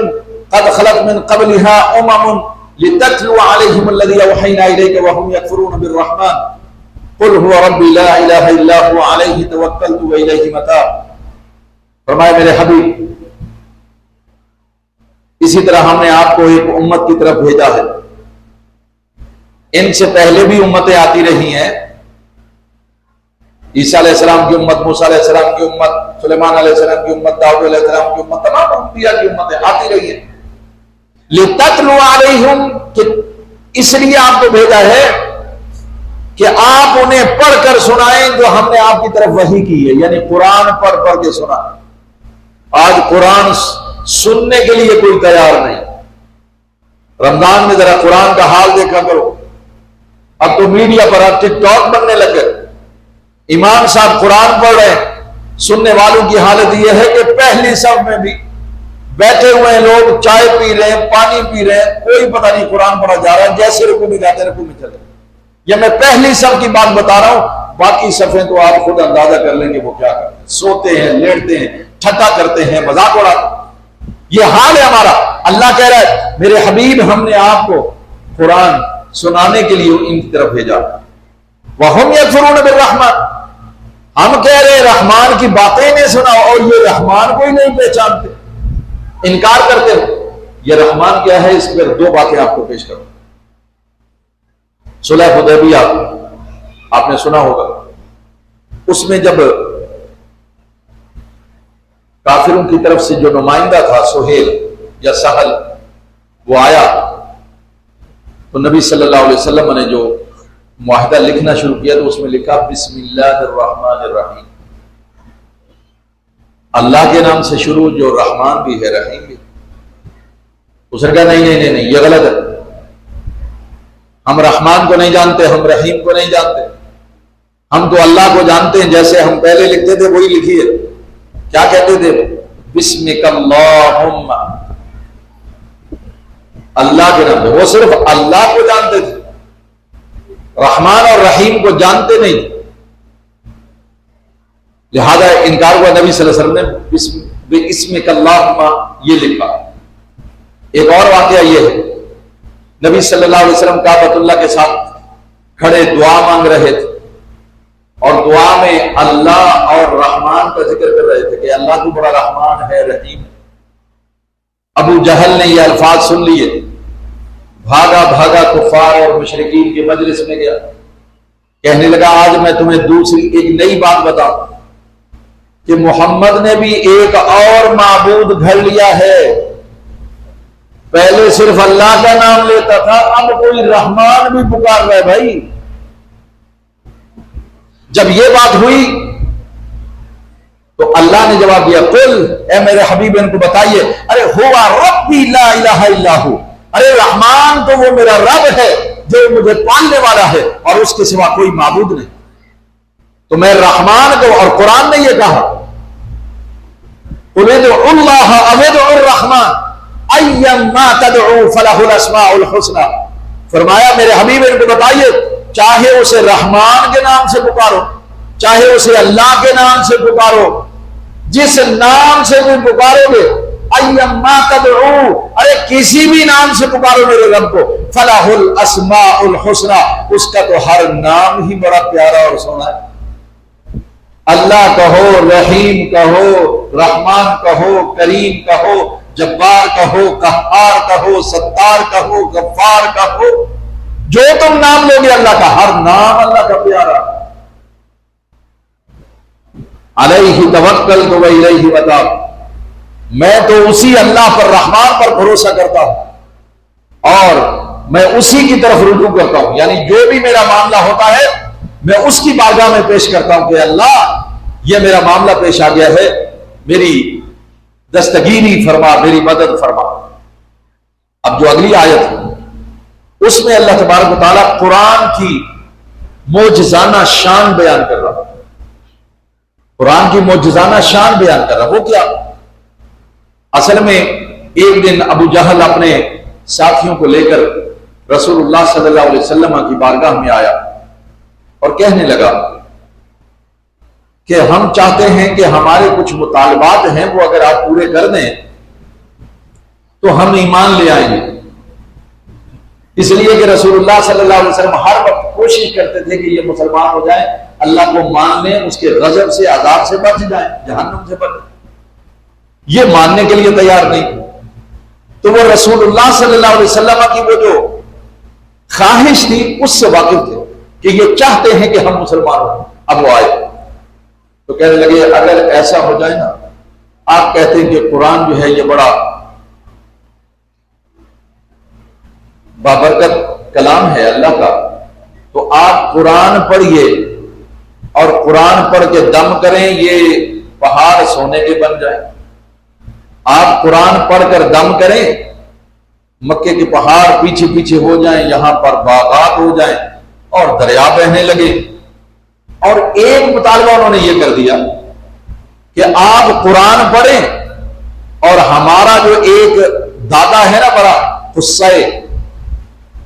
قَدْ خَلَتْ مِنْ قَبْلِهَا أُمَمٌ لِتَتْلُوَ عَلَيْهِمُ الَّذِي أَوْحَيْنَا إِلَيْكَ وَهُمْ يَكْفُرُونَ بِالرَّحْمَنِ قُلْ هُوَ رَبِّي لَا إِلَهَ إِلَّا هُوَ عَلَيْهِ تَوَكَّلْتُ وَإِلَيْهِ مَتَابِ. فرمایا میرے حبیب, اسی طرح ہم نے آپ کو ایک امت کی طرف بھیجا ہے. ان سے پہلے بھی امتیں آتی رہی ہیں, عیسیٰ علیہ السلام کی امت, موسیٰ علیہ السلام کی امت, سلیمان علیہ السلام کی امت, داؤد علیہ السلام کی امت, تمام انبیاء کی امتیں آتی رہی ہیں. لِتَتْلُوَ عَلَيْهِمْ, کہ اس لیے آپ کو بھیجا ہے کہ آپ انہیں پڑھ کر سنائیں جو ہم نے آپ کی طرف وحی کی ہے، یعنی قرآن پڑھ کے سنا۔ آج قرآن سننے کے لیے کوئی تیار نہیں۔ رمضان میں ذرا قرآن کا حال دیکھا کرو، اب تو میڈیا پر اب ٹک ٹاک بننے لگ گئے۔ امام صاحب قرآن پڑھ رہے ہیں، سننے والوں کی حالت یہ ہے کہ پہلی صف میں بھی بیٹھے ہوئے ہیں لوگ، چائے پی رہے ہیں، پانی پی رہے ہیں، کوئی پتہ نہیں قرآن پڑھا جا رہا ہے، جیسے رکوع میں جاتے رکوع میں چلے۔ یہ میں پہلی صف کی بات بتا رہا ہوں، باقی صفیں تو آپ خود اندازہ کر لیں گے وہ کیا کرتے ہیں، سوتے ہیں، لیٹتے ہیں، ٹھٹا کرتے ہیں، مذاق اڑاتے ہیں۔ یہ حال ہے ہمارا۔ اللہ کہہ رہا ہے میرے حبیب ہم نے آپ کو قرآن سنانے کے لیے ان کی طرف بھیجا۔ وَهُمْ يَكْفُرُونَ بِالرَّحْمَنِ، ہم کہہ رہے ہیں رحمان کی باتیں نہیں سنا، اور یہ رحمان کو ہی نہیں پہچانتے، انکار کرتے ہو۔ یہ رحمان کیا ہے، اس پر دو باتیں آپ کو پیش کروں۔ صلح حدیبیہ آپ نے سنا ہوگا، اس میں جب کافروں کی طرف سے جو نمائندہ تھا سہیل یا سہل، وہ آیا تو نبی صلی اللہ علیہ وسلم نے جو معاہدہ لکھنا شروع کیا تو اس میں لکھا بسم اللہ الرحمن الرحیم، اللہ کے نام سے شروع جو رحمان بھی ہے رحیم بھی۔ اس نے کہا نہیں یہ غلط ہے، ہم رحمان کو نہیں جانتے، ہم رحیم کو نہیں جانتے، ہم تو اللہ کو جانتے ہیں، جیسے ہم پہلے لکھتے تھے وہی لکھیے۔ کیا کہتے تھے؟ بسمک اللہم، اللہ کے نام سے، وہ صرف اللہ کو جانتے تھے، رحمان اور رحیم کو جانتے نہیں تھے، لہذا انکار ہوا۔ نبی صلی اللہ علیہ وسلم نے بسمک اللہم یہ لکھا۔ ایک اور واقعہ یہ ہے، نبی صلی اللہ علیہ وسلم کعبۃ اللہ کے ساتھ کھڑے دعا مانگ رہے تھے، اور دعا میں اللہ اور رحمان کا ذکر کر رہے تھے کہ اللہ تو بڑا رحمان ہے، رحیم ہے۔ ابو جہل نے یہ الفاظ سن لیے، بھاگا کفار اور مشرکین کے مجلس میں گیا، کہنے لگا آج میں تمہیں دوسری ایک نئی بات بتاؤں کہ محمد نے بھی ایک اور معبود گھڑ لیا ہے، پہلے صرف اللہ کا نام لیتا تھا، اب کوئی رحمان بھی پکار رہا ہے۔ بھائی جب یہ بات ہوئی تو اللہ نے جواب دیا قل، اے میرے حبیب ان کو بتائیے، ارے ہوا ربی لا الہ الا ہو، ارے رحمان تو وہ میرا رب ہے جو مجھے پالنے والا ہے، اور اس کے سوا کوئی معبود نہیں۔ تو میں رحمان کو، اور قرآن نے یہ کہا قل ادعوا اللہ او ادعوا الرحمن ایما تدعوا فلہ الاسماء الحسنی، فرمایا میرے حبیب ان کو بتائیے چاہے اسے رحمان کے نام سے پکارو، چاہے اسے اللہ کے نام سے پکارو، جس نام سے بھی پکارو گے، ایما تدعوا، ارے کسی بھی نام سے پکارو میرے رب کو، فلہ الاسماء الحسنی، اس کا تو ہر نام ہی بڑا پیارا اور سونا ہے۔ اللہ کہو، رحیم کہو، رحمان کہو، کریم کہو، جبار کہو، قہار کہو، ستار کہو، غفار کہو، جو تم نام لو گے اللہ کا، ہر نام اللہ کا پیارا۔ علیہ توکلت و الیہ متاب، میں تو اسی اللہ پر، رحمان پر بھروسہ کرتا ہوں، اور میں اسی کی طرف رجوع کرتا ہوں، یعنی جو بھی میرا معاملہ ہوتا ہے میں اس کی بارگاہ میں پیش کرتا ہوں کہ اللہ یہ میرا معاملہ پیش آ گیا ہے، میری دستگیری فرما، میری مدد فرما۔ اب جو اگلی آیت ہے اس میں اللہ تبارک و تعالیٰ قرآن کی معجزانہ شان بیان کر رہا، قرآن کی معجزانہ شان بیان کر رہا۔ وہ کیا؟ اصل میں ایک دن ابو جہل اپنے ساتھیوں کو لے کر رسول اللہ صلی اللہ علیہ وسلم کی بارگاہ میں آیا اور کہنے لگا کہ ہم چاہتے ہیں کہ ہمارے کچھ مطالبات ہیں وہ اگر آپ پورے کر دیں تو ہم ایمان لے آئیں گے۔ اس لیے کہ رسول اللہ صلی اللہ علیہ وسلم ہر وقت کوشش کرتے تھے کہ یہ مسلمان ہو جائیں، اللہ کو مان لیں، اس کے غضب سے، عذاب سے بچ جائیں، جہنم سے بچ جائیں۔ یہ ماننے کے لیے تیار نہیں، تو وہ رسول اللہ صلی اللہ علیہ وسلم کی وہ جو خواہش تھی اس سے واقف تھے کہ یہ چاہتے ہیں کہ ہم مسلمان ہوں۔ اب وہ آئے تو کہنے لگے اگر ایسا ہو جائے نا، آپ کہتے ہیں کہ قرآن جو ہے یہ بڑا بابرکت کلام ہے اللہ کا، تو آپ قرآن پڑھیے اور قرآن پڑھ کے دم کریں، یہ پہاڑ سونے کے بن جائیں۔ آپ قرآن پڑھ کر دم کریں، مکے کے پہاڑ پیچھے پیچھے ہو جائیں، یہاں پر باغات ہو جائیں اور دریا بہنے لگے۔ اور ایک مطالبہ انہوں نے یہ کر دیا کہ آپ قرآن پڑھیں اور ہمارا جو ایک دادا ہے نا بڑا قصے،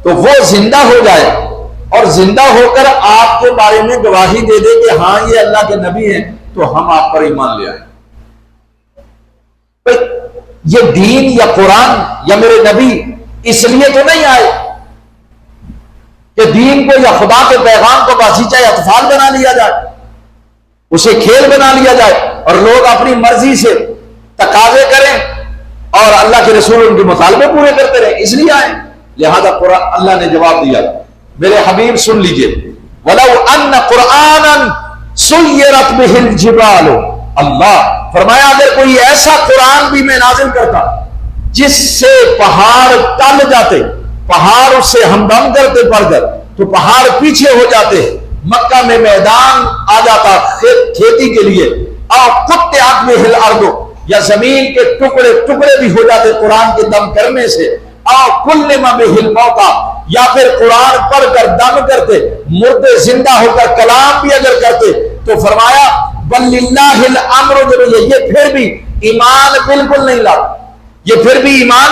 تو وہ زندہ ہو جائے اور زندہ ہو کر آپ کے بارے میں گواہی دے دے کہ ہاں یہ اللہ کے نبی ہیں، تو ہم آپ پر ایمان لے آئیں۔ یہ دین یا قرآن یا میرے نبی اس لیے تو نہیں آئے کہ دین کو یا خدا کے پیغام کو بازیچہ اطفال بنا لیا جائے، اسے کھیل بنا لیا جائے اور لوگ اپنی مرضی سے تقاضے کریں اور اللہ کے رسول ان کے مطالبے پورے کرتے رہیں، اس لیے آئے۔ لہذا قرآن اللہ نے جواب دیا، میرے حبیب سن لیجئے، وَلَوْ أَنَّ قُرْآنًا سُيِّرَتْ بِهِ الْجِبَالُ، اللہ فرمایا اگر کوئی ایسا قرآن بھی میں نازل کرتا جس سے پہاڑ ٹل جاتے، پہاڑ اس سے ہمدم کرتے پڑ کر تو پہاڑ پیچھے ہو جاتے، مکہ میں میدان آ جاتا کھیتی کے لیے، اور قطعت بِهِ الْأَرْضُ، یا زمین کے ٹکڑے ٹکڑے بھی ہو جاتے قرآن کے دم کرنے سے، اور کُلِّمَ بِهِ الْمَوْتَى، یا پھر قرآن پڑھ کر دم کرتے، مردے زندہ ہو کر کلام بھی اگر کرتے، تو فرمایا وَلِلَّهِ الْأَمْرُ جَمِيعًا، یہ پھر بھی ایمان بالکل نہیں لاتے، یہ پھر بھی ایمان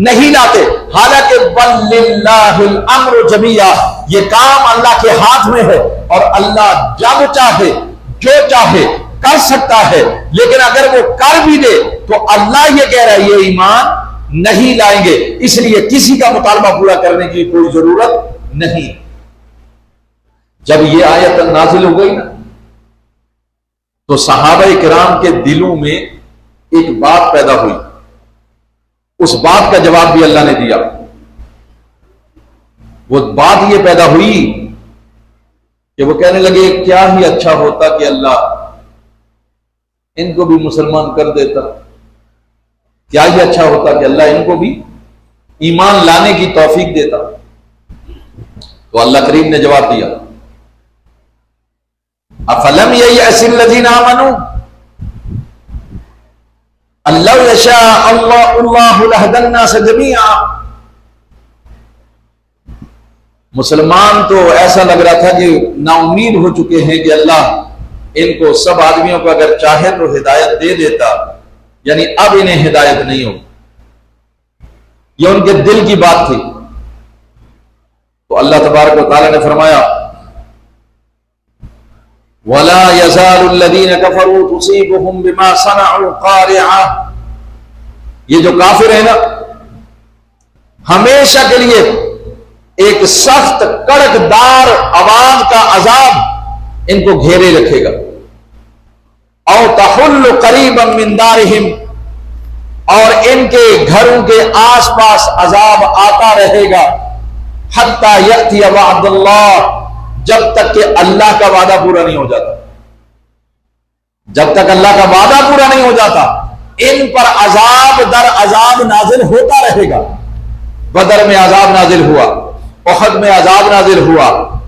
نہیں لاتے، حالانکہ وَلِلَّهِ الْأَمْرُ جَمِيعًا، یہ کام اللہ کے ہاتھ میں ہے اور اللہ جب چاہے جو چاہے کر سکتا ہے، لیکن اگر وہ کر بھی دے تو اللہ یہ کہہ رہا ہے یہ ایمان نہیں لائیں گے، اس لیے کسی کا مطالبہ پورا کرنے کی کوئی ضرورت نہیں۔ جب یہ آیت نازل ہو گئی نا تو صحابہ کرام کے دلوں میں ایک بات پیدا ہوئی، اس بات کا جواب بھی اللہ نے دیا۔ وہ بات یہ پیدا ہوئی کہ وہ کہنے لگے کیا ہی اچھا ہوتا کہ اللہ ان کو بھی مسلمان کر دیتا، کیا ہی اچھا ہوتا کہ اللہ ان کو بھی ایمان لانے کی توفیق دیتا۔ تو اللہ کریم نے جواب دیا، افلم ییأس الذین آمنوا ان لو یشاء اللہ لہدی الناس جمیعا، مسلمان تو ایسا لگ رہا تھا کہ نا امید ہو چکے ہیں کہ اللہ ان کو سب آدمیوں کو اگر چاہے تو ہدایت دے دیتا، یعنی اب انہیں ہدایت نہیں ہو، یہ ان کے دل کی بات تھی۔ تو اللہ تبارک و تعالی نے فرمایا وَلَا يَزَالُ الَّذِينَ كَفَرُوا تُصِيبُهُمْ بِمَا صَنَعُوا قَارِعَةٌ، یہ جو کافر ہیں نا ہمیشہ کے لیے ایک سخت کڑک دار آواز کا عذاب ان کو گھیرے رکھے گا، او تحل قریبا من دارہم، اور ان کے گھروں کے آس پاس عذاب آتا رہے گا، حتی یأتی وعد اللہ، جب تک کہ اللہ کا وعدہ پورا نہیں ہو جاتا، جب تک اللہ کا وعدہ پورا نہیں ہو جاتا ان پر عذاب در عذاب نازل ہوتا رہے گا۔ بدر میں عذاب نازل ہوا، احد میں عذاب نازل ہوا،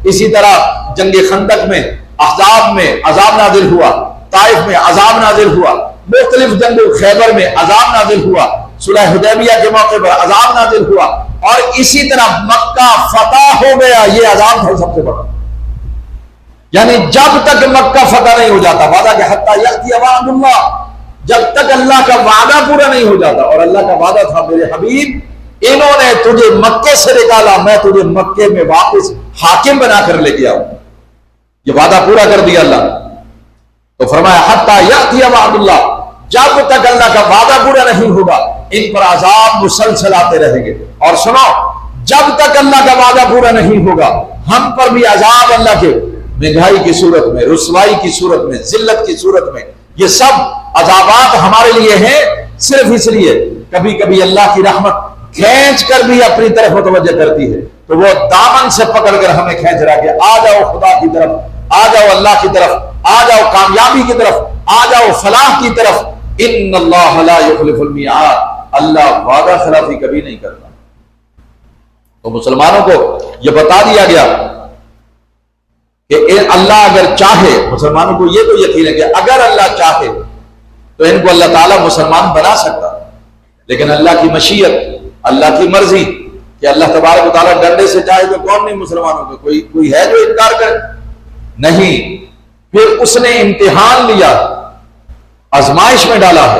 اسی طرح جنگ خندق میں، احزاب میں عذاب نازل ہوا، طائف میں عذاب نازل ہوا، مختلف جنگوں خیبر میں عذاب نازل ہوا، صلح حدیبیہ کے موقع پر عذاب نازل ہوا، اور اسی طرح مکہ فتح ہو گیا، یہ عذاب تھا سب سے بڑا۔ یعنی جب تک مکہ فتح نہیں ہو جاتا، وعدہ کہ حتی یأتی وعد اللہ، جب تک اللہ کا وعدہ پورا نہیں ہو جاتا، اور اللہ کا وعدہ تھا میرے حبیب انہوں نے تجھے مکے سے نکالا، میں تجھے مکے میں واپس حاکم بنا کر لے کے آؤں، یہ وعدہ پورا کر دیا اللہ۔ تو فرمایا حتی یأتی وعد اللہ، جب تک اللہ کا وعدہ پورا نہیں ہوگا ان پر عذاب مسلسل آتے رہیں گے۔ اور سنو، جب تک اللہ کا وعدہ پورا نہیں ہوگا ہم پر بھی عذاب اللہ کے مہنگائی کی صورت میں، رسوائی کی صورت میں، ذلت کی صورت میں، یہ سب عذابات ہمارے لیے ہیں صرف اس لیے کبھی کبھی اللہ کی رحمت کھینچ کر بھی اپنی طرف متوجہ کرتی ہے، تو وہ دامن سے پکڑ کر ہمیں کھینچ رہا کہ آ جاؤ خدا کی طرف، آ جاؤ اللہ کی طرف، آ جاؤ کامیابی کی طرف، آ جاؤ فلاح کی طرف۔ ان اللہ لا یخلف المیعاد، اللہ وعدہ خلافی کبھی نہیں کرتا۔ تو مسلمانوں کو یہ بتا دیا گیا کہ اللہ اگر چاہے، مسلمانوں کو یہ تو یقین ہے کہ اگر اللہ چاہے تو ان کو اللہ تعالیٰ مسلمان بنا سکتا، لیکن اللہ کی مشیت، اللہ کی مرضی کہ اللہ تبارک و تعالیٰ ڈنڈے سے چاہے تو کون نہیں مسلمانوں کا کوئی ہے جو انکار کرے؟ نہیں۔ پھر اس نے امتحان لیا، آزمائش میں ڈالا ہے،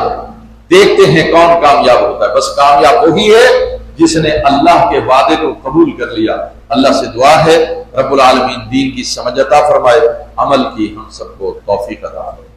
دیکھتے ہیں کون کامیاب ہوتا ہے۔ بس کامیاب وہی ہے جس نے اللہ کے وعدے کو قبول کر لیا۔ اللہ سے دعا ہے رب العالمین دین کی سمجھ عطا فرمائے، عمل کی ہم سب کو توفیق عطا فرمائے۔